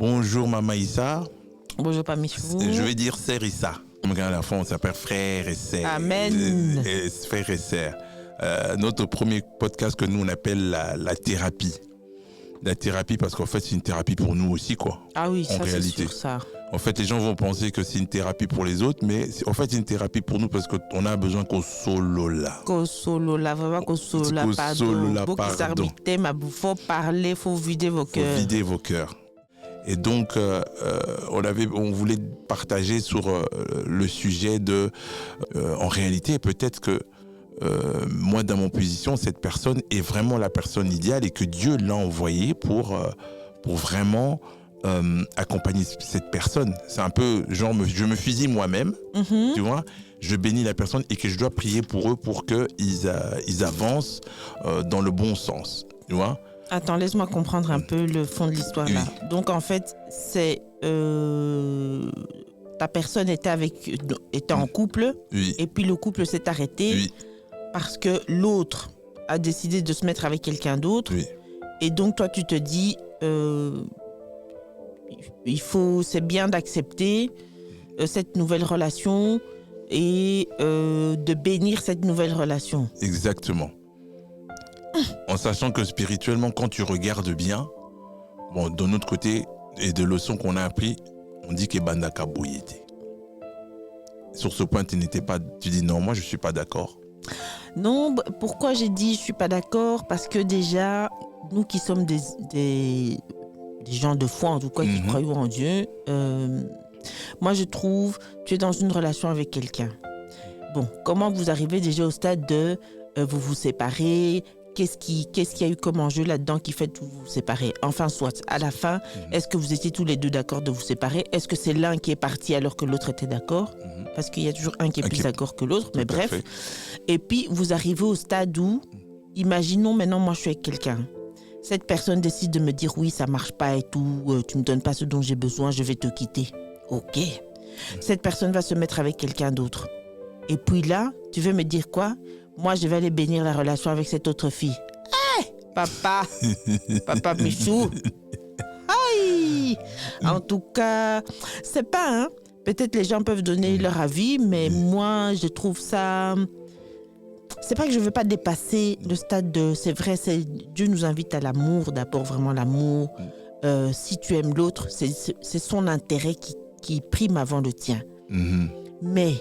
Bonjour Mama Issa. Bonjour Pamichou. Je vais dire sœur Issa. À la fin, on s'appelle frère et sœur. Amen. Frère et sœur. Notre premier podcast que nous on appelle la thérapie. La thérapie parce qu'en fait c'est une thérapie pour nous aussi quoi. Ah oui, en ça réalité. c'est sûr ça. En fait les gens vont penser que c'est une thérapie pour les autres mais en fait c'est une thérapie pour nous parce qu'on a besoin qu'on solo là. Qu'on solo là, vraiment qu'on solo là, pardon. Beaucoup s'arbitraient, mais faut parler, faut vider vos cœurs. Faut vider vos cœurs. Et donc, on voulait partager sur le sujet de, en réalité, peut-être que moi, dans mon position, cette personne est vraiment la personne idéale et que Dieu l'a envoyée pour vraiment accompagner cette personne. C'est un peu genre, je me fusille moi-même, tu vois, je bénis la personne et que je dois prier pour eux pour qu'ils avancent dans le bon sens, tu vois. Attends, laisse-moi comprendre un peu le fond de l'histoire là. Oui. Donc en fait, c'est ta personne était en couple, Oui. et puis le couple s'est arrêté Oui. parce que l'autre a décidé de se mettre avec quelqu'un d'autre. Oui. Et donc toi tu te dis, c'est bien d'accepter cette nouvelle relation et de bénir cette nouvelle relation. Exactement. En sachant que spirituellement, quand tu regardes bien, bon, de notre côté, et de leçons qu'on a appris, on dit que Bandaka Boyete. Sur ce point, tu dis non, moi je suis pas d'accord. Non, pourquoi j'ai dit je suis pas d'accord? Parce que déjà, nous qui sommes des gens de foi, en tout cas, qui croyons en Dieu, moi je trouve, tu es dans une relation avec quelqu'un. Bon, comment vous arrivez déjà au stade de vous vous séparez? Qu'est-ce qu'il y a eu comme enjeu là-dedans qui fait que vous vous séparez? Enfin, soit, à la fin, est-ce que vous étiez tous les deux d'accord de vous séparer? Est-ce que c'est l'un qui est parti alors que l'autre était d'accord? Parce qu'il y a toujours un qui est plus d'accord que l'autre, mais bref. Et puis, vous arrivez au stade où, imaginons maintenant, moi je suis avec quelqu'un. Cette personne décide de me dire oui, ça marche pas et tout, tu me donnes pas ce dont j'ai besoin, je vais te quitter. Ok. Cette personne va se mettre avec quelqu'un d'autre. Et puis là, tu veux me dire quoi? Moi, je vais aller bénir la relation avec cette autre fille. Papa Michou. Aïe. En tout cas, c'est pas, hein. Peut-être les gens peuvent donner leur avis, mais moi, je trouve ça... C'est pas que je veux pas dépasser le stade de... C'est vrai, Dieu nous invite à l'amour, d'abord vraiment l'amour. Si tu aimes l'autre, c'est son intérêt qui prime avant le tien. Mais...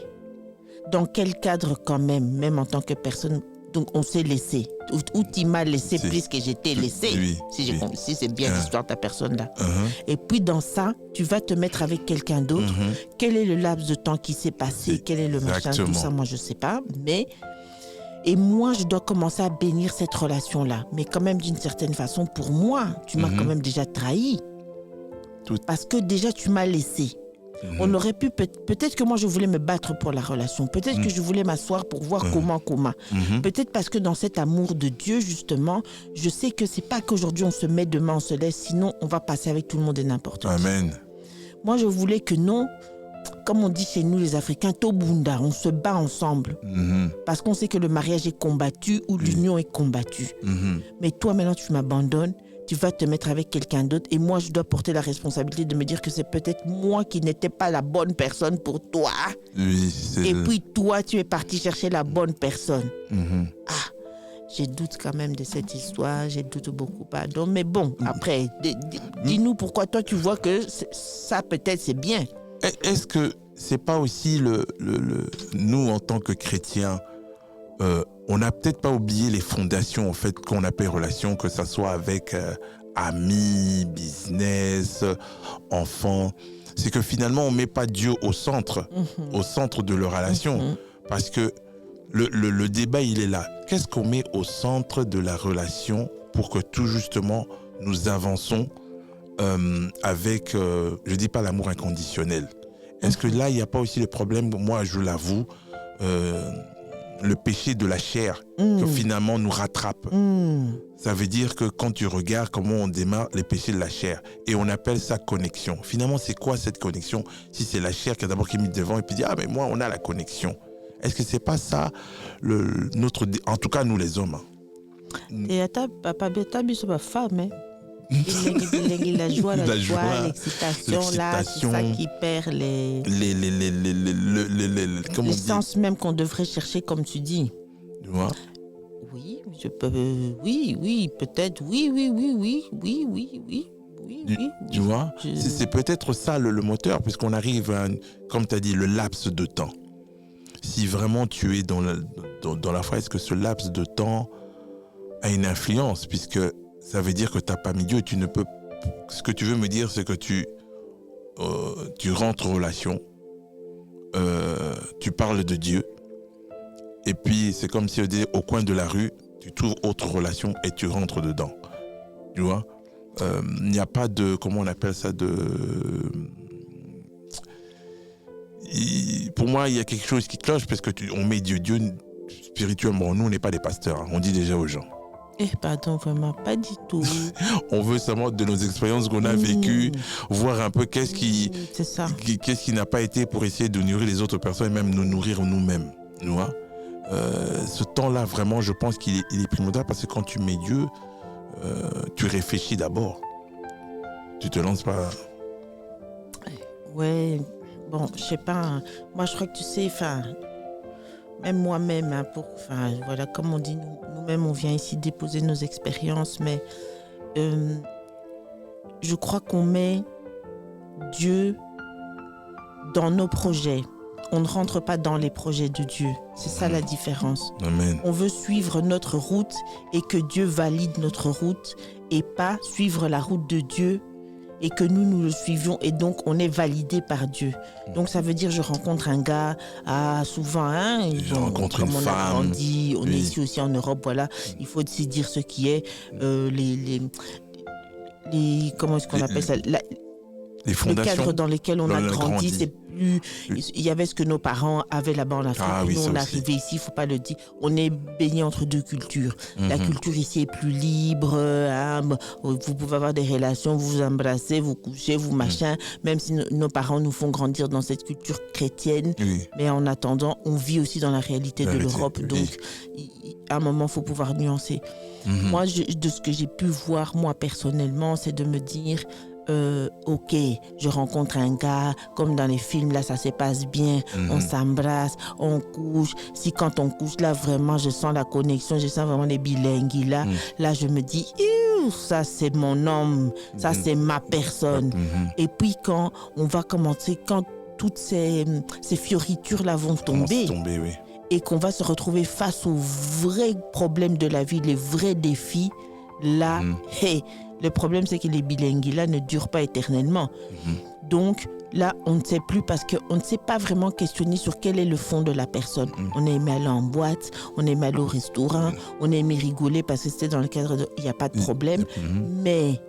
dans quel cadre quand même en tant que personne, donc on s'est laissé, ou tu m'as laissé plus que je t'ai laissé, si c'est bien l'histoire de ta personne là. Et puis dans ça, tu vas te mettre avec quelqu'un d'autre. Quel est le laps de temps qui s'est passé? Quel est le machin? Tout ça, moi je sais pas. Et moi, je dois commencer à bénir cette relation-là. Mais quand même, d'une certaine façon, pour moi, tu m'as quand même déjà trahi. Parce que déjà, tu m'as laissé. On aurait pu, peut-être que moi je voulais me battre pour la relation, peut-être que je voulais m'asseoir pour voir comment. Peut-être parce que dans cet amour de Dieu justement, je sais que c'est pas qu'aujourd'hui on se met, demain on se laisse, sinon on va passer avec tout le monde et n'importe qui. Amen. Moi je voulais que non, comme on dit chez nous les Africains, Tobunda, on se bat ensemble. Parce qu'on sait que le mariage est combattu ou l'union est combattue. Mais toi maintenant tu m'abandonnes, tu vas te mettre avec quelqu'un d'autre et moi je dois porter la responsabilité de me dire que c'est peut-être moi qui n'étais pas la bonne personne pour toi. Oui, et puis toi tu es parti chercher la bonne personne. J'ai doute quand même de cette histoire, j'ai doute beaucoup, pardon, mais bon, après dis-nous pourquoi toi tu vois que ça peut-être c'est bien. Est-ce que c'est pas aussi nous en tant que chrétiens, on n'a peut-être pas oublié les fondations en fait qu'on appelle relations, que ça soit avec amis, business, enfants. C'est que finalement on met pas Dieu au centre de la relation, parce que le débat il est là. Qu'est-ce qu'on met au centre de la relation pour que tout justement nous avançons avec, je dis pas l'amour inconditionnel. Est-ce que là il n'y a pas aussi le problème, moi je l'avoue, le péché de la chair que finalement nous rattrape. Ça veut dire que quand tu regardes comment on démarre les péchés de la chair et on appelle ça connexion. Finalement, c'est quoi cette connexion? Si c'est la chair qui a d'abord qui est mise devant et puis dit ah mais moi on a la connexion. Est-ce que c'est pas ça en tout cas nous les hommes? Et ta papa beta biso ba femme. La joie, La joie, l'excitation, là, c'est ça qui perd comment on dit, l'essence même qu'on devrait chercher, comme tu dis. tu vois? Oui, je peux. Oui, peut-être. Oui. Tu vois? C'est peut-être ça le moteur, puisqu'on arrive à, comme tu as dit, le laps de temps. Si vraiment tu es dans la foi, est-ce que ce laps de temps a une influence, puisque ça veut dire que tu n'as pas mis Dieu, tu ne peux. Ce que tu veux me dire, c'est que tu rentres en relation, tu parles de Dieu, et puis c'est comme si au coin de la rue, tu trouves autre relation et tu rentres dedans. Tu vois? Il n'y a pas de, comment on appelle ça, pour moi, il y a quelque chose qui cloche, parce que on met Dieu spirituellement. Nous, on n'est pas des pasteurs, hein, on dit déjà aux gens. Pardon, vraiment, pas du tout. On veut seulement de nos expériences qu'on a vécues, voir un peu qu'est-ce qui n'a pas été, pour essayer de nourrir les autres personnes et même nous nourrir nous-mêmes. Tu vois? Ce temps-là, vraiment, je pense qu'il est primordial, parce que quand tu mets Dieu, tu réfléchis d'abord. Tu te lances pas. Ouais, bon, je sais pas. Hein. Moi, je crois que tu sais, même moi-même, hein, voilà, comme on dit, nous-mêmes, on vient ici déposer nos expériences, mais je crois qu'on met Dieu dans nos projets. On ne rentre pas dans les projets de Dieu. C'est ça la différence. Amen. On veut suivre notre route et que Dieu valide notre route, et pas suivre la route de Dieu et que nous le suivions, et donc on est validé par Dieu. Donc ça veut dire, je rencontre un gars, souvent, hein, je rencontre une on femme. A grandi, on Oui. est ici aussi en Europe, voilà, il faut aussi dire ce qui est, comment est-ce qu'on appelle ça, les fondations, le cadre dans lequel on a grandi, c'est plus. Oui. Il y avait ce que nos parents avaient là-bas en Afrique. Ah, oui, nous, ça on est aussi. arrivé ici, il ne faut pas le dire. On est baigné entre deux cultures. La Mhm. culture ici est plus libre. Vous pouvez avoir des relations, vous vous embrassez, vous couchez, vous machin. Même si nos parents nous font grandir dans cette culture chrétienne. Oui. Mais en attendant, on vit aussi dans la réalité de l'Europe. Oui. Donc, à un moment, il faut pouvoir nuancer. Mhm. Moi, de ce que j'ai pu voir, moi, personnellement, c'est de me dire... ok, je rencontre un gars, comme dans les films, là, ça se passe bien, on s'embrasse, on couche. Si quand on couche, là, vraiment, je sens la connexion, je sens vraiment les bilingues, là, là, je me dis, ça, c'est mon homme, ça, c'est ma personne. Et puis, quand on va commencer, quand toutes ces fioritures-là vont tomber, Oui. et qu'on va se retrouver face aux vrais problèmes de la vie, les vrais défis, là, le problème, c'est que les bilingues là ne durent pas éternellement. Donc, là, on ne sait plus, parce qu'on ne sait pas vraiment questionner sur quel est le fond de la personne. On a aimé aller en boîte, on a aimé aller au restaurant, on a aimé rigoler parce que c'était dans le cadre de... Il n'y a pas de problème. Mais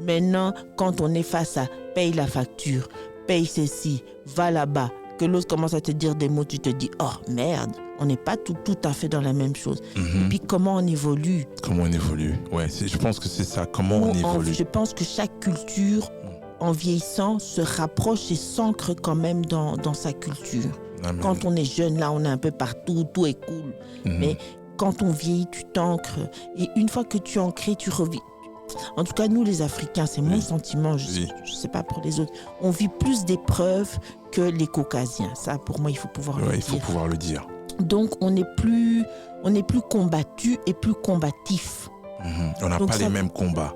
maintenant, quand on est face à paye la facture, paye ceci, va là-bas, que l'autre commence à te dire des mots, tu te dis, oh merde, on n'est pas tout à fait dans la même chose. Et puis comment on évolue? Comment on évolue? Ouais, je pense que c'est ça, comment on évolue. Je pense que chaque culture, en vieillissant, se rapproche et s'ancre quand même dans sa culture. Amen. Quand on est jeune, là, on est un peu partout, tout est cool. Mais quand on vieillit, tu t'ancres. Et une fois que tu es ancré, tu revis. En tout cas, nous, les Africains, c'est mon sentiment, je ne sais pas pour les autres, on vit plus d'épreuves que les Caucasiens. Ça, pour moi, il faut pouvoir le dire. Il faut pouvoir le dire. Donc, on est plus combattu et plus combatif. On n'a pas les mêmes combats.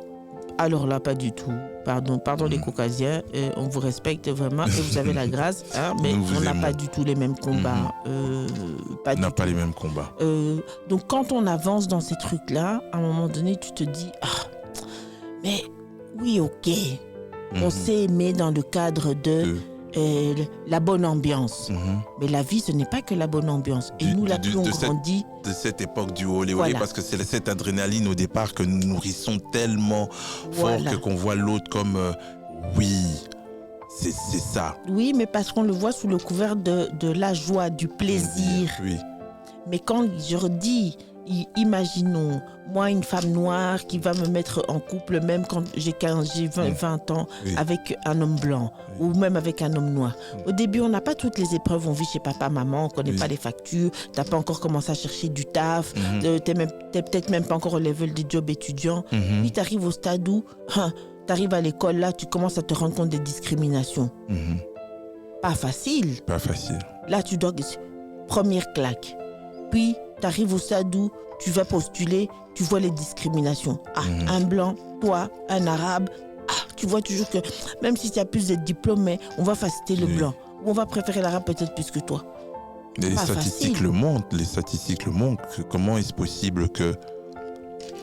Alors là, pas du tout. Pardon les Caucasiens, on vous respecte vraiment et vous avez la grâce, hein, mais on n'a pas du tout les mêmes combats. On n'a pas les mêmes combats. Donc, quand on avance dans ces trucs-là, à un moment donné, tu te dis, mais oui, ok, on s'est aimé dans le cadre de la bonne ambiance. Mais la vie, ce n'est pas que la bonne ambiance. Et nous, là, plus on grandit... De cette époque du olé olé, parce que c'est cette adrénaline au départ que nous nourrissons tellement fort qu'on voit l'autre comme... oui, c'est ça. Oui, mais parce qu'on le voit sous le couvert de la joie, du plaisir. Oui. Mais quand je redis, imaginons, moi, une femme noire qui va me mettre en couple, même quand j'ai 20 ans, avec un homme blanc ou même avec un homme noir. Au début, on n'a pas toutes les épreuves. On vit chez papa, maman, on ne connaît pas les factures, tu n'as pas encore commencé à chercher du taf, tu n'es peut-être même pas encore au level des jobs étudiants. Puis tu arrives au stade où tu arrives à l'école, là, tu commences à te rendre compte des discriminations. Pas facile. Pas facile. Là, tu dois... Première claque. Puis, tu arrives au stade où tu vas postuler, tu vois les discriminations. Un blanc, toi, un arabe. Tu vois toujours que, même si tu as plus de diplômes, mais on va faciliter le blanc. Ou on va préférer l'arabe peut-être plus que toi. Les statistiques le montrent. Les statistiques le montrent. Comment est-ce possible que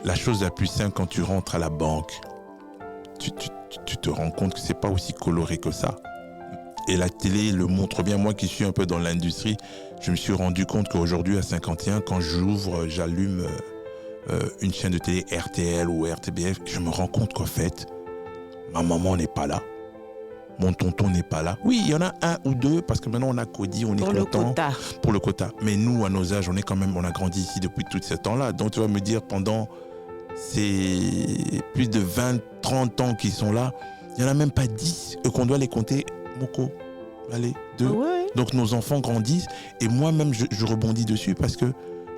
la chose la plus simple quand tu rentres à la banque, tu te rends compte que c'est pas aussi coloré que ça. Et la télé le montre bien. Moi qui suis un peu dans l'industrie, je me suis rendu compte qu'aujourd'hui à 51, quand j'allume une chaîne de télé RTL ou RTBF, je me rends compte qu'en fait, ma maman n'est pas là. Mon tonton n'est pas là. Oui, il y en a un ou deux, parce que maintenant on a Cody, on est content pour le quota. Mais nous, à nos âges, on a grandi ici depuis tout ce temps-là. Donc tu vas me dire, pendant ces plus de 20, 30 ans qu'ils sont là, il n'y en a même pas 10 qu'on doit les compter. Moko, allez, 2. Donc nos enfants grandissent et moi-même je rebondis dessus parce que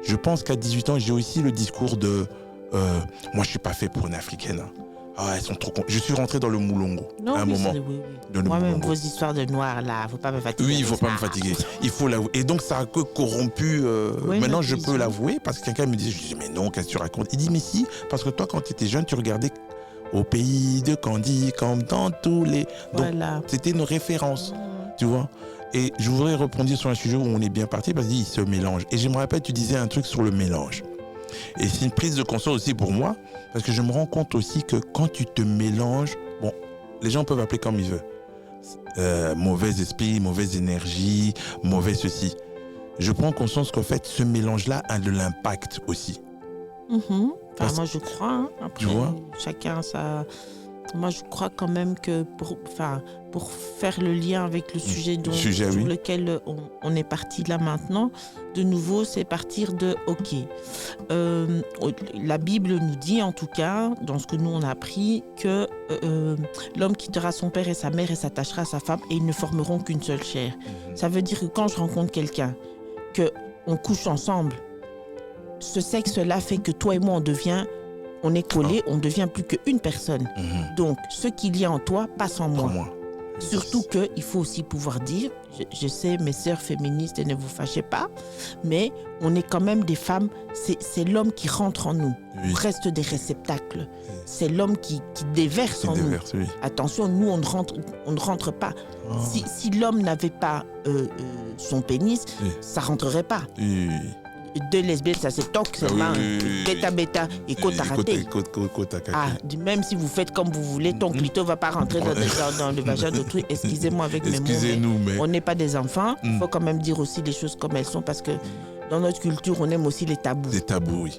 je pense qu'à 18 ans, j'ai aussi le discours de moi je suis pas fait pour une africaine. Elles sont trop Je suis rentré dans le moulongo à un moment. Moi-même, vos histoires de noirs là, faut pas me fatiguer. Oui, il faut pas me fatiguer. Il faut l'avouer. Et donc ça a que corrompu. Maintenant, je peux l'avouer parce que quelqu'un me dit, je dis mais non, qu'est-ce que tu racontes? Il dit mais si, parce que toi quand tu étais jeune, tu regardais Au pays de Candy, comme dans tous les... Donc, c'était une référence, tu vois. Et je voudrais rebondir sur un sujet où on est bien parti parce qu'il se mélange. Et je me rappelle, tu disais un truc sur le mélange. Et c'est une prise de conscience aussi pour moi, parce que je me rends compte aussi que quand tu te mélanges, bon, les gens peuvent appeler comme ils veulent. Mauvais esprit, mauvaise énergie, mauvais ceci. Je prends conscience qu'en fait, ce mélange-là a de l'impact aussi. Enfin, moi, je crois. Hein. Après, tu vois, chacun ça. Moi, je crois quand même que pour faire le lien avec le sujet sur lequel on est parti là maintenant, de nouveau, c'est partir de OK. La Bible nous dit, en tout cas, dans ce que nous on a appris, que l'homme quittera son père et sa mère et s'attachera à sa femme et ils ne formeront qu'une seule chair. Ça veut dire que quand je rencontre quelqu'un, qu'on couche ensemble, ce sexe-là fait que toi et moi, on est collés, on ne devient plus qu'une personne. Donc, ce qu'il y a en toi passe en moi. Surtout qu'il faut aussi pouvoir dire, je sais, mes sœurs féministes, ne vous fâchez pas, mais on est quand même des femmes, c'est l'homme qui rentre en nous. On reste des réceptacles. C'est l'homme qui déverse en nous. Attention, nous, on ne rentre pas. Si l'homme n'avait pas son pénis, ça ne rentrerait pas. Deux lesbiennes, ça se toque seulement. Bêta et côte à rater. Même si vous faites comme vous voulez, ton clito ne va pas rentrer dans le vagin d'autrui. Excusez-moi avec mes mots. Mais on n'est pas des enfants. Il faut quand même dire aussi les choses comme elles sont parce que dans notre culture, on aime aussi les tabous. Les tabous, oui.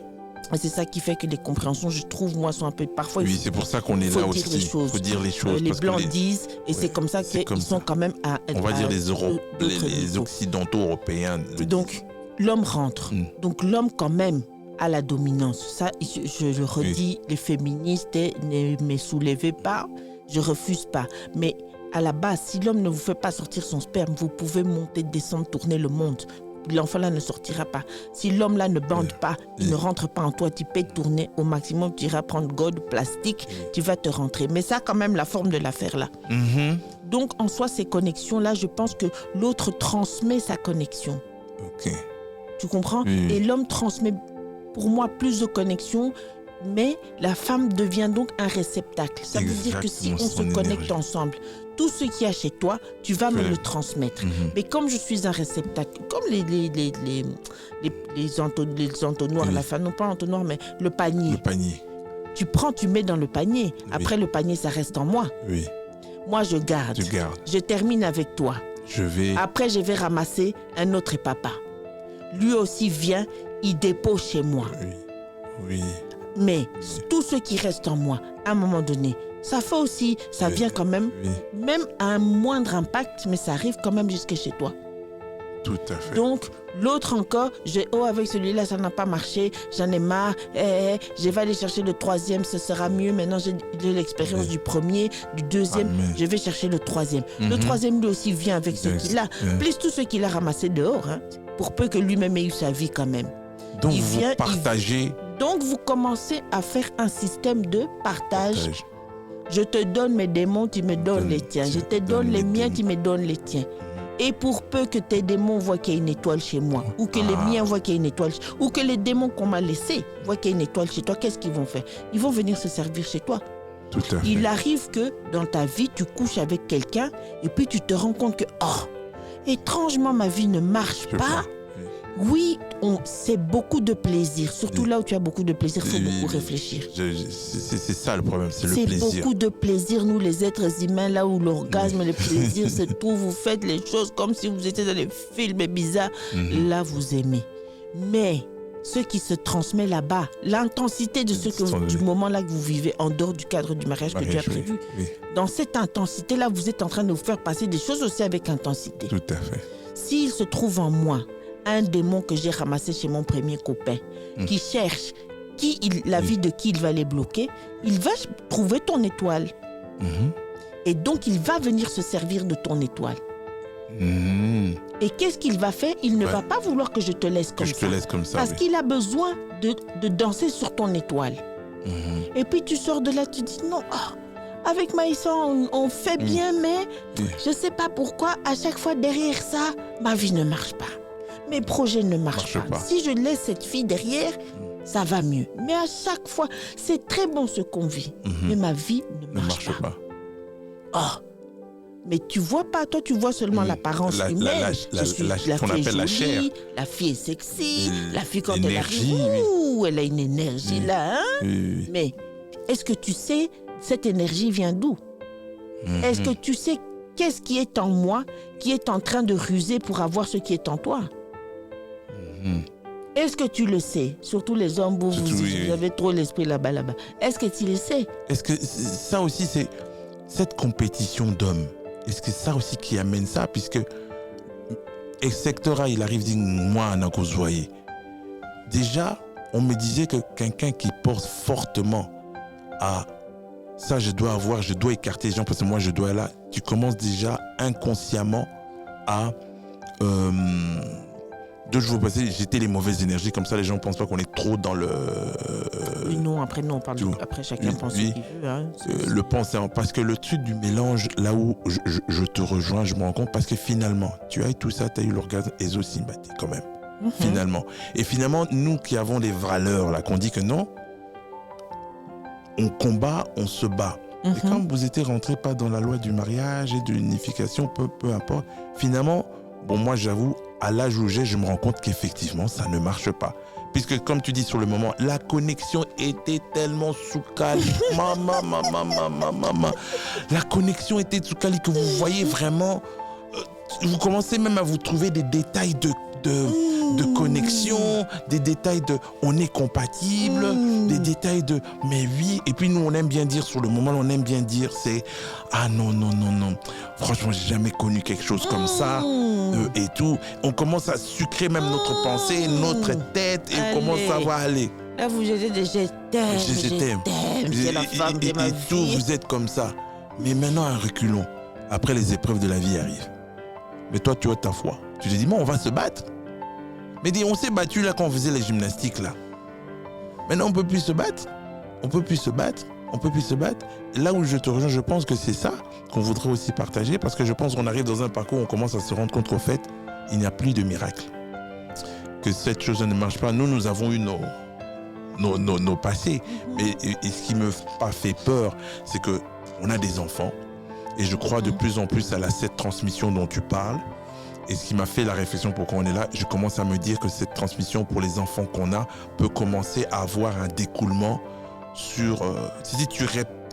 Et c'est ça qui fait que les compréhensions, je trouve, moi, sont un peu... Parfois, c'est pour ça qu'on est là aussi. Il faut dire les choses. Les Blancs disent, et c'est comme ça qu'ils sont quand même à... On va dire les Occidentaux européens. Donc... L'homme rentre. Donc l'homme quand même a la dominance. Ça, je le redis, les féministes, ne me soulevez pas, je refuse pas. Mais à la base, si l'homme ne vous fait pas sortir son sperme, vous pouvez monter, descendre, tourner le monde. L'enfant là ne sortira pas. Si l'homme là ne bande pas, il ne rentre pas en toi, tu peux tourner au maximum, tu iras prendre gold, plastique, tu vas te rentrer. Mais ça quand même la forme de l'affaire là. Donc en soi, ces connexions là, je pense que l'autre transmet sa connexion. Tu comprends? Et l'homme transmet, pour moi, plus de connexions, mais la femme devient donc un réceptacle. Ça veut dire que si on se connecte ensemble, tout ce qu'il y a chez toi, tu vas me le transmettre. Mais comme je suis un réceptacle, comme les entonnoirs, non pas entonnoir, mais le panier. Le panier. Tu prends, tu mets dans le panier. Après, le panier, ça reste en moi. Moi, je garde. Tu gardes. Je termine avec toi. Après, je vais ramasser un autre papa. Lui aussi vient, il dépose chez moi. Mais tout ce qui reste en moi, à un moment donné, ça fait aussi, ça vient quand même, même à un moindre impact, mais ça arrive quand même jusque chez toi. Tout à fait. Donc, l'autre encore, avec celui-là, ça n'a pas marché, j'en ai marre, je vais aller chercher le troisième, ce sera mieux. Maintenant, j'ai l'expérience du premier, du deuxième, je vais chercher le troisième. Le troisième, lui aussi, vient avec ce qu'il a, plus tout ce qu'il a ramassé dehors, hein, pour peu que lui-même ait eu sa vie quand même. Donc, vous partagez. Donc, vous commencez à faire un système de partage. Je te donne mes démons, tu me donnes les tiens. Je te donne les miens, tu me donnes les tiens. Et pour peu que tes démons voient qu'il y a une étoile chez moi, ou que les miens voient qu'il y a une étoile, ou que les démons qu'on m'a laissés voient qu'il y a une étoile chez toi, qu'est-ce qu'ils vont faire? Ils vont venir se servir chez toi. Tout à fait. Il arrive que dans ta vie, tu couches avec quelqu'un et puis tu te rends compte que, étrangement, ma vie ne marche pas. Oui, c'est beaucoup de plaisir. Surtout là où tu as beaucoup de plaisir, il faut beaucoup réfléchir. C'est ça le problème, c'est le plaisir. C'est beaucoup de plaisir, nous les êtres humains, là où l'orgasme et le plaisir se trouvent. Vous faites les choses comme si vous étiez dans les films bizarres. Là, vous aimez. Mais ce qui se transmet là-bas, l'intensité de du moment-là que vous vivez en dehors du cadre du mariage que tu as prévu, dans cette intensité-là, vous êtes en train de vous faire passer des choses aussi avec intensité. Tout à fait. S'il se trouve en moi un démon que j'ai ramassé chez mon premier copain, qui cherche la vie de qui il va les bloquer, il va trouver ton étoile. Et donc, il va venir se servir de ton étoile. Et qu'est-ce qu'il va faire? Il ne va pas vouloir que je te laisse comme ça. Parce qu'il a besoin de danser sur ton étoile. Et puis, tu sors de là, tu dis non, avec Maïssa, on fait bien, mais je ne sais pas pourquoi, à chaque fois derrière ça, ma vie ne marche pas. Mes projets ne marchent pas. Si je laisse cette fille derrière, ça va mieux. Mais à chaque fois, c'est très bon ce qu'on vit. Mais ma vie ne marche pas. Mais tu vois pas, toi tu vois seulement l'apparence humaine. La fille est jolie, la fille est sexy, la fille quand elle arrive, elle a une énergie là. Mais est-ce que tu sais, cette énergie vient d'où? Est-ce que tu sais qu'est-ce qui est en moi, qui est en train de ruser pour avoir ce qui est en toi? Est-ce que tu le sais? Surtout les hommes, vous avez trop l'esprit là-bas. Est-ce que tu le sais? Est-ce que ça aussi, c'est cette compétition d'hommes? Est-ce que c'est ça aussi qui amène ça? Puisque Sectora, il arrive dire moi, Anakozoye. Déjà, on me disait que quelqu'un qui porte fortement à ça, je dois écarter les gens parce que moi, je dois là. Tu commences déjà inconsciemment à deux jours passés, jeter les mauvaises énergies, comme ça les gens ne pensent pas qu'on est trop dans le... Après on parle après chacun pense ce qu'il veut. Hein. Le penser, parce que le truc du mélange, là où je te rejoins, je me rends compte, parce que finalement, tu as eu tout ça, tu as eu l'orgasme exosympathique quand même, finalement. Et finalement, nous qui avons les valeurs, là, qu'on dit que non, on combat, on se bat. Et quand vous étiez rentré pas dans la loi du mariage et de l'unification, peu importe, finalement, bon, moi j'avoue, à l'âge où je me rends compte qu'effectivement, ça ne marche pas. Puisque, comme tu dis sur le moment, la connexion était tellement sous-cali. La connexion était sous-cali que vous voyez vraiment... vous commencez même à vous trouver des détails de connexion, des détails de on est compatible, des détails de mais oui. Et puis nous, on aime bien dire sur le moment, on aime bien dire c'est ah non. Franchement, j'ai jamais connu quelque chose comme ça et tout. On commence à sucrer même notre pensée, notre tête et on commence à voir aller. Là, vous jetez des je t'aime. C'est la femme de ma vie. Et tout, vous êtes comme ça. Mais maintenant, un reculons. Après, les épreuves de la vie arrivent. Mais toi, tu as ta foi. Tu te dis, bon, on va se battre. Mais on s'est battu là quand on faisait les gymnastiques là. Maintenant, on ne peut plus se battre. Là où je te rejoins, je pense que c'est ça qu'on voudrait aussi partager parce que je pense qu'on arrive dans un parcours où on commence à se rendre compte qu'au fait, il n'y a plus de miracle. Que cette chose ne marche pas. Nous avons eu nos passés. Mais et ce qui me fait peur, c'est qu'on a des enfants. Et je crois de plus en plus à cette transmission dont tu parles. Et ce qui m'a fait la réflexion pourquoi on est là, je commence à me dire que cette transmission pour les enfants qu'on a peut commencer à avoir un découlement sur... si tu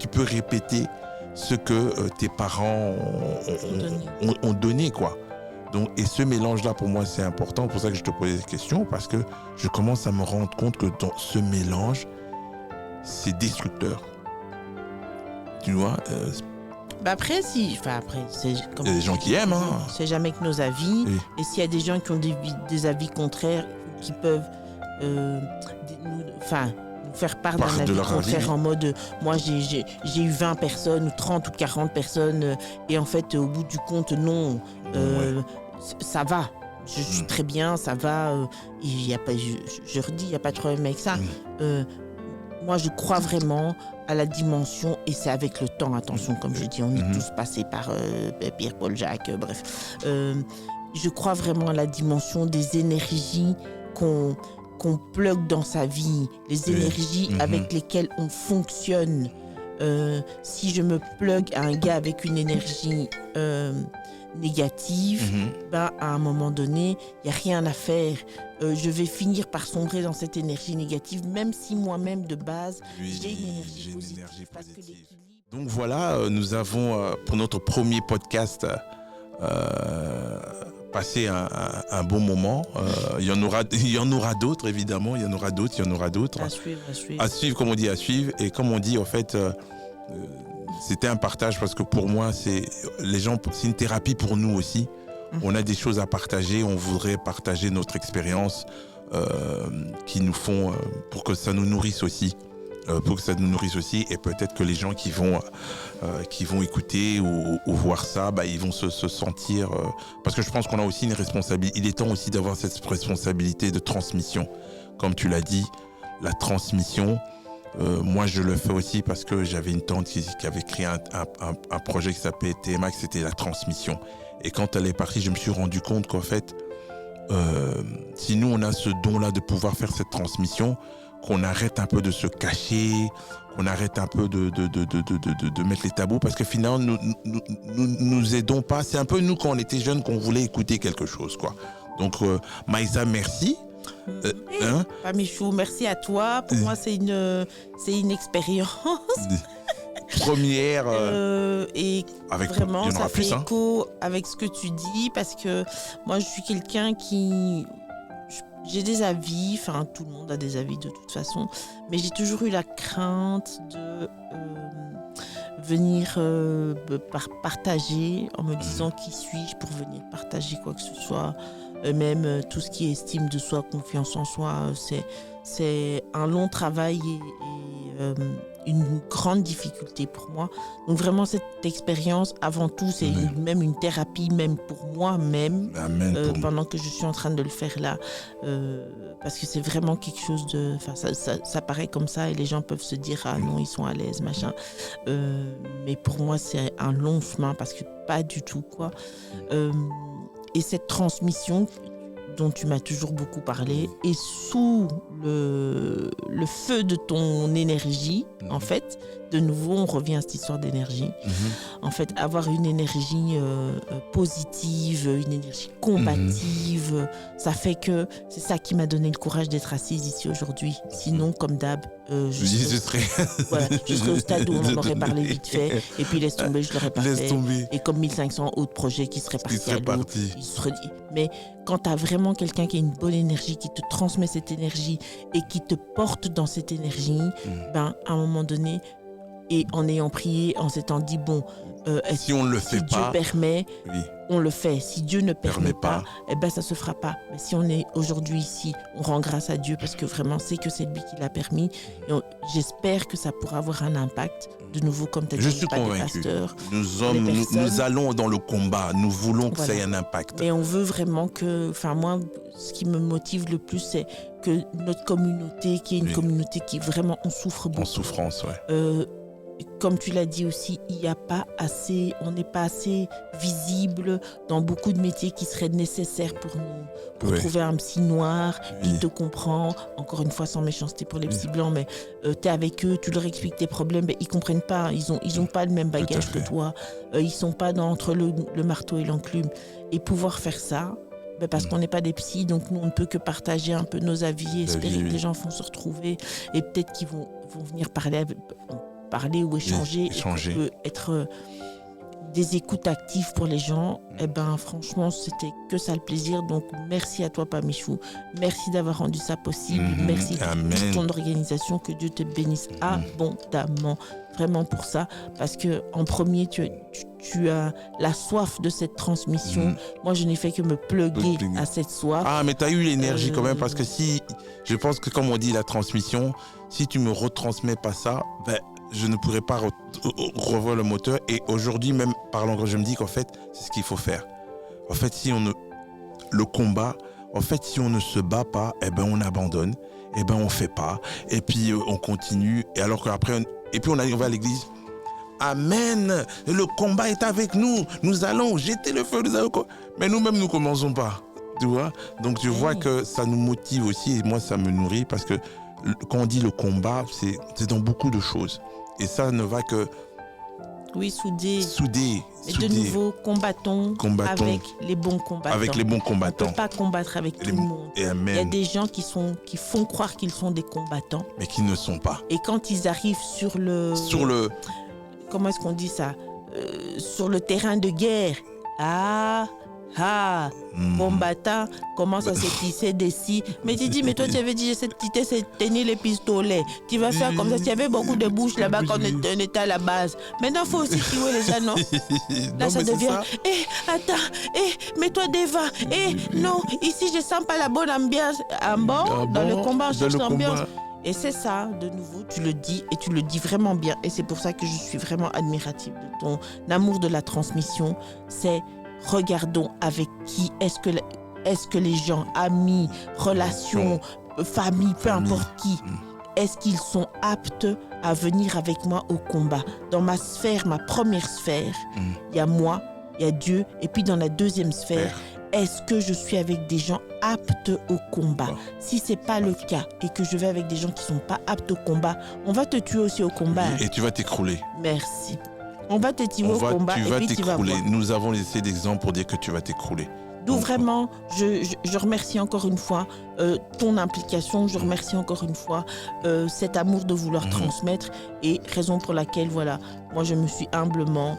peux répéter ce que tes parents ont donné, quoi. Donc, et ce mélange-là, pour moi, c'est important. C'est pour ça que je te posais cette question, parce que je commence à me rendre compte que dans ce mélange, c'est destructeur. Tu vois Après, c'est comme Il y a des gens qui aiment. Hein. c'est jamais que nos avis. Oui. Et s'il y a des gens qui ont des avis contraires, qui peuvent nous faire part d'un Part de avis leur avis, contraire oui. en mode moi j'ai eu 20 personnes ou 30 ou 40 personnes et en fait au bout du compte non, ça va. Je suis très bien, ça va. Il y a pas, je redis, il n'y a pas de problème avec ça. Moi, je crois vraiment à la dimension, et c'est avec le temps, attention, comme je dis, on est tous passés par Pierre, Paul, Jacques, bref. Je crois vraiment à la dimension des énergies qu'on plug dans sa vie, les énergies avec lesquelles on fonctionne. Si je me plug à un gars avec une énergie négative, à un moment donné, il n'y a rien à faire. Je vais finir par sombrer dans cette énergie négative, même si moi-même, de base, j'ai une énergie positive. Parce que l'équilibre... Donc voilà, nous avons, pour notre premier podcast, passé un bon moment. Il y en aura d'autres, évidemment. Il y en aura d'autres. À suivre. À suivre, comme on dit, à suivre. Et comme on dit, en fait... c'était un partage parce que pour moi, c'est une thérapie pour nous aussi. On a des choses à partager, on voudrait partager notre expérience qui nous font, pour que ça nous nourrisse aussi. Et peut-être que les gens qui vont écouter ou voir ça, ils vont se sentir... parce que je pense qu'on a aussi une responsabilité. Il est temps aussi d'avoir cette responsabilité de transmission. Comme tu l'as dit, la transmission... moi, je le fais aussi parce que j'avais une tante qui avait créé un projet qui s'appelait TMAX, c'était la transmission. Et quand elle est partie, je me suis rendu compte qu'en fait, si nous, on a ce don-là de pouvoir faire cette transmission, qu'on arrête un peu de se cacher, qu'on arrête un peu de mettre les tabous, parce que finalement, nous aidons pas. C'est un peu nous, quand on était jeunes, qu'on voulait écouter quelque chose, quoi. Donc, Maïssa, merci. Michou, merci à toi. Pour moi, c'est une expérience. Première. Et avec vraiment, ça fait plus, écho avec ce que tu dis, parce que moi, je suis quelqu'un qui... J'ai des avis, tout le monde a des avis de toute façon, mais j'ai toujours eu la crainte de venir partager en me disant qui suis-je pour venir partager quoi que ce soit. Même tout ce qui est estime de soi, confiance en soi, c'est un long travail et une grande difficulté pour moi. Donc vraiment cette expérience, avant tout, c'est même une thérapie, même pour moi-même, pendant que je suis en train de le faire là. Parce que c'est vraiment quelque chose de... ça paraît comme ça et les gens peuvent se dire « Ah non, ils sont à l'aise, machin ». Mais pour moi, c'est un long chemin parce que pas du tout, quoi. Et cette transmission dont tu m'as toujours beaucoup parlé est sous le feu de ton énergie, en fait. De nouveau, on revient à cette histoire d'énergie. En fait, avoir une énergie positive, une énergie combative, ça fait que c'est ça qui m'a donné le courage d'être assise ici aujourd'hui. Sinon, comme d'hab, je serais au stade où on en aurait parlé vite fait, et puis laisse tomber, je l'aurais pas fait. Et comme 1500 autres projets qui seraient partis à l'eau. Mais quand tu as vraiment quelqu'un qui a une bonne énergie, qui te transmet cette énergie et qui te porte dans cette énergie, à un moment donné, et en ayant prié, en s'étant dit, si on le fait si pas, Dieu permet, on le fait. Si Dieu ne permet pas, ça se fera pas. Mais si on est aujourd'hui ici, on rend grâce à Dieu parce que vraiment, c'est que c'est lui qui l'a permis. Et j'espère que ça pourra avoir un impact. De nouveau, comme tu as dit, je suis convaincu. Nous allons dans le combat. Nous voulons que ça ait un impact. Et on veut vraiment que... moi, ce qui me motive le plus, c'est que notre communauté, qui est une communauté qui vraiment, on souffre beaucoup. En souffrance, ouais. Comme tu l'as dit aussi, on n'est pas assez visible dans beaucoup de métiers qui seraient nécessaires pour nous. Pour trouver un psy noir qui te comprend, encore une fois sans méchanceté pour les psys blancs, mais tu es avec eux, tu leur expliques tes problèmes, mais ils ne comprennent pas, ils ont pas le même bagage que toi, ils ne sont pas entre le marteau et l'enclume. Et pouvoir faire ça, parce qu'on n'est pas des psys, donc nous on ne peut que partager un peu nos avis et espérer que les gens vont se retrouver et peut-être qu'ils vont venir parler ou échanger. Et être des écoutes actives pour les gens, eh ben franchement, c'était que ça le plaisir. Donc, merci à toi, Pamichou. Merci d'avoir rendu ça possible. Merci pour ton organisation. Que Dieu te bénisse abondamment. Vraiment pour ça. Parce que en premier, tu as la soif de cette transmission. Moi, je n'ai fait que me plugger à cette soif. Ah, mais tu as eu l'énergie quand même. Parce que si, je pense que comme on dit, la transmission, si tu me retransmets pas ça, ben, je ne pourrais pas revoir le moteur. Et aujourd'hui, même parlant, je me dis qu'en fait, c'est ce qu'il faut faire. En fait, le combat, en fait, si on ne se bat pas, eh ben, on abandonne. Eh ben, on fait pas. Et puis, on continue. Et alors qu'après, on va à l'église. Amen. Le combat est avec nous. Nous allons jeter le feu. Mais nous-mêmes, nous commençons pas. Tu vois? Donc, tu vois que ça nous motive aussi. Et moi, ça me nourrit parce que quand on dit le combat, c'est dans beaucoup de choses. Et ça ne va que... Oui, soudé. Et de nouveau, combattons avec les bons combattants. Avec les bons combattants. On ne peut pas combattre avec tout le monde. Et amen. Il y a des gens qui font croire qu'ils sont des combattants. Mais qui ne sont pas. Et quand ils arrivent sur le... Comment est-ce qu'on dit ça? Sur le terrain de guerre. Combattant, commence à se tisser des scies. Mais tu dis, mais toi tu avais dit, c'est tenir les pistolets. Tu vas faire comme ça. Il y avait beaucoup de bouches là-bas quand on était à la base. Maintenant, il faut aussi tuer les gens, non? Là, ça devient, attends, mets-toi devant. Non, ici, je sens pas la bonne ambiance. Dans le combat, on cherche l'ambiance. Et c'est ça, de nouveau, tu le dis et tu le dis vraiment bien. Et c'est pour ça que je suis vraiment admirative de ton amour de la transmission. C'est regardons avec qui est-ce que les gens, amis, relations, famille, peu importe qui, est-ce qu'ils sont aptes à venir avec moi au combat? Dans ma sphère, ma première sphère, il y a moi, il y a Dieu, et puis dans la deuxième sphère, est-ce que je suis avec des gens aptes au combat? Si ce n'est pas le cas et que je vais avec des gens qui ne sont pas aptes au combat, on va te tuer aussi au combat. Et tu vas t'écrouler. Merci. On va te tuer au combat et puis tu vas voir. Nous avons laissé d'exemples pour dire que tu vas t'écrouler. Donc vraiment, je remercie encore une fois ton implication, je remercie encore une fois cet amour de vouloir transmettre et raison pour laquelle, voilà, moi je me suis humblement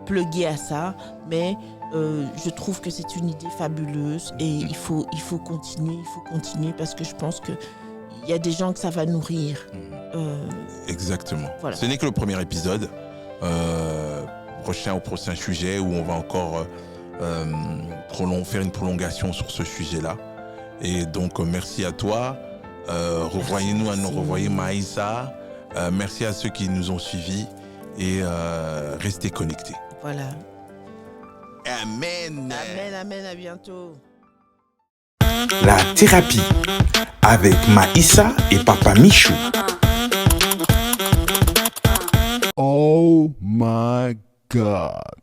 pluguée à ça, mais je trouve que c'est une idée fabuleuse et il faut continuer parce que je pense que il y a des gens que ça va nourrir. Exactement. Voilà. Ce n'est que le premier épisode. Au prochain sujet où on va encore faire une prolongation sur ce sujet-là. Et donc, merci à toi. Revoyez-nous à nous revoyer Maïssa. Merci à ceux qui nous ont suivis et restez connectés. Voilà. Amen. Amen, amen, à bientôt. La thérapie avec Maïssa et Papa Michou. Oh my God.